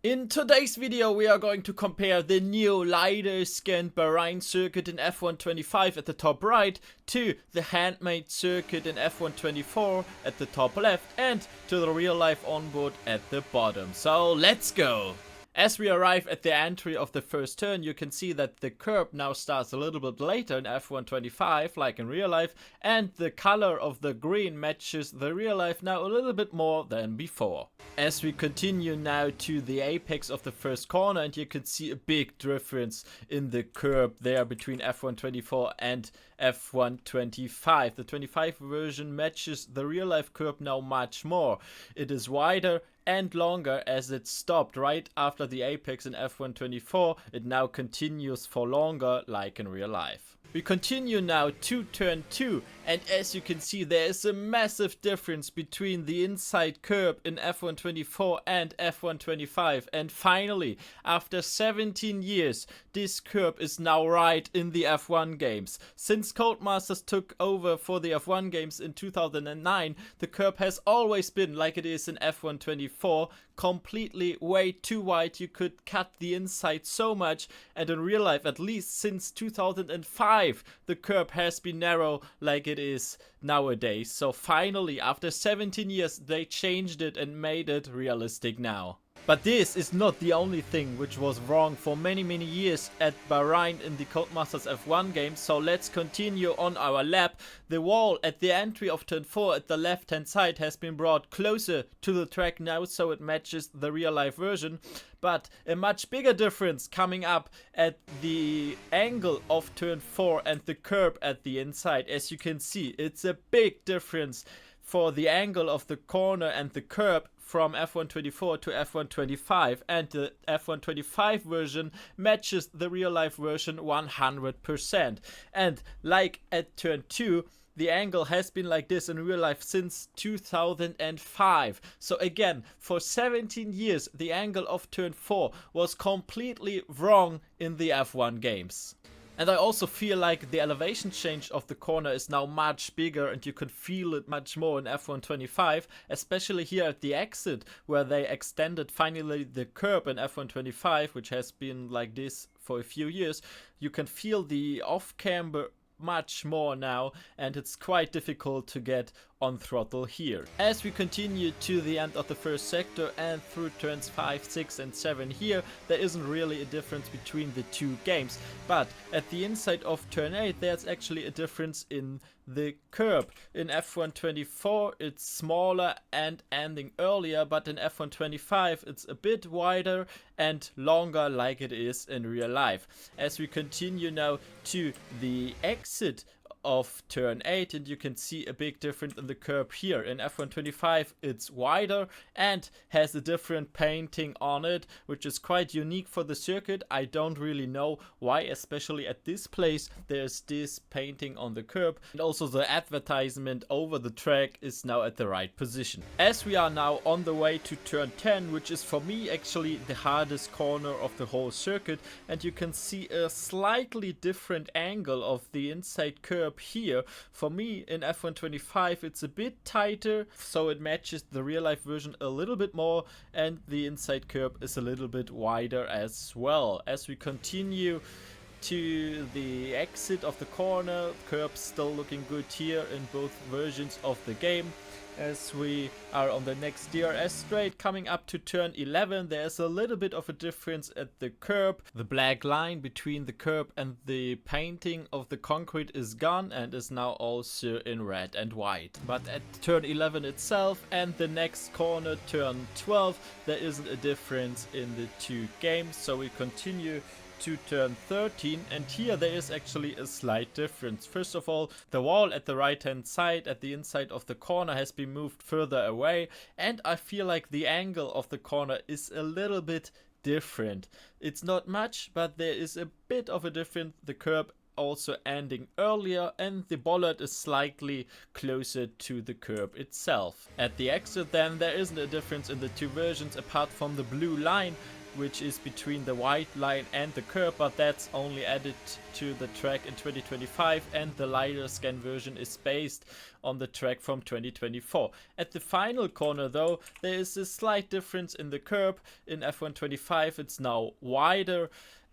In today's video we are going to compare the new lighter skinned Bahrain circuit in F125 at the top right to the handmade circuit in F124 at the top left and to the real life onboard at the bottom. So let's go! As we arrive at the entry of the first turn, you can see that the curb now starts a little bit later in F125, like in real life, and the color of the green matches the real life now a little bit more than before. As we continue now to the apex of the first corner, and you can see a big difference in the curb there between F124 and F125. The 25 version matches the real life curb now much more. It is wider and longer as it stopped right after the apex in F124. It now continues for longer like in real life. We continue now to turn 2, and as you can see there is a massive difference between the inside curb in F124 and F125, and finally after 17 years this curb is now right in the F1 games. Since Codemasters took over for the F1 games in 2009, the curb has always been like it is in F124, completely way too wide. You could cut the inside so much, and in real life, at least since 2005, the curb has been narrow like it is nowadays. So finally, after 17 years, they changed it and made it realistic now. But this is not the only thing which was wrong for many years at Bahrain in the Codemasters F1 game, so let's continue on our lap. The wall at the entry of turn 4 at the left hand side has been brought closer to the track now, so it matches the real life version. But a much bigger difference coming up at the angle of turn 4 and the curb at the inside. As you can see, it's a big difference for the angle of the corner and the curb from F124 to F125, and the F125 version matches the real life version 100%. And like at turn 2, the angle has been like this in real life since 2005. So again, for 17 years the angle of turn 4 was completely wrong in the F1 games. And I also feel like the elevation change of the corner is now much bigger, and you can feel it much more in F125, especially here at the exit where they extended finally the curb in F125, which has been like this for a few years. You can feel the off-camber much more now, and it's quite difficult to get on throttle here. As we continue to the end of the first sector and through turns 5, 6 and 7 here, there isn't really a difference between the two games, but at the inside of turn 8 there's actually a difference in the curb. In F124 it's smaller and ending earlier, but in F125 it's a bit wider and longer like it is in real life. As we continue now to the exit of turn 8, and you can see a big difference in the curb here. In F125 it's wider and has a different painting on it, which is quite unique for the circuit. I don't really know why, especially at this place there's this painting on the curb, and also the advertisement over the track is now at the right position. As we are now on the way to turn 10, which is for me actually the hardest corner of the whole circuit, and you can see a slightly different angle of the inside curb here. For me in F125 it's a bit tighter, so it matches the real life version a little bit more, and the inside curb is a little bit wider as well. As we continue to the exit of the corner, curb still looking good here in both versions of the game. As we are on the next DRS straight coming up to turn 11, there's a little bit of a difference at the curb. The black line between the curb and the painting of the concrete is gone and is now also in red and white. But at turn 11 itself and the next corner, turn 12, there isn't a difference in the two games, so we continue to turn 13, and here there is actually a slight difference. First of all, the wall at the right hand side at the inside of the corner has been moved further away, and I feel like the angle of the corner is a little bit different. It's not much, but there is a bit of a difference. The curb also ending earlier, and the bollard is slightly closer to the curb itself. At the exit then there isn't a difference in the two versions apart from the blue line which is between the white line and the curb, but that's only added to the track in 2025, and the LiDAR scan version is based on the track from 2024. At the final corner though, there is a slight difference in the curb. In F1 25 it's now wider,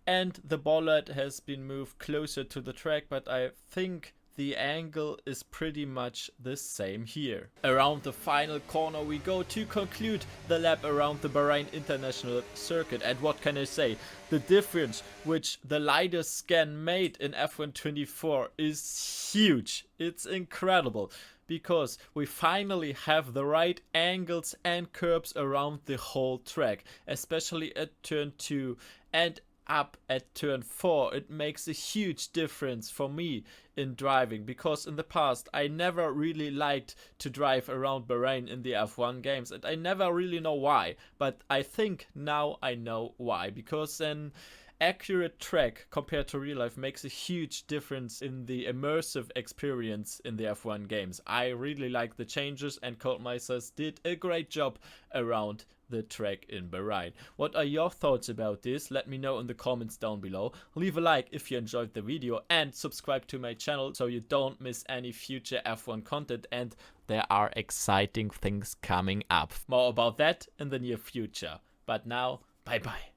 and the bollard has been moved closer to the track, but I think the angle is pretty much the same here. Around the final corner we go to conclude the lap around the Bahrain International Circuit, and what can I say? The difference which the LiDAR scan made in F1 24 is huge. It's incredible, because we finally have the right angles and curbs around the whole track, especially at turn 2 and up at turn 4. It makes a huge difference for me in driving, because in the past I never really liked to drive around Bahrain in the F1 games, and I never really know why, but I think now I know why, because an accurate track compared to real life makes a huge difference in the immersive experience in the F1 games. I really like the changes, and Codemasters did a great job around the track in Bahrain. What are your thoughts about this? Let me know in the comments down below. Leave a like if you enjoyed the video, and subscribe to my channel so you don't miss any future F1 content, and there are exciting things coming up. More about that in the near future. But now, bye bye.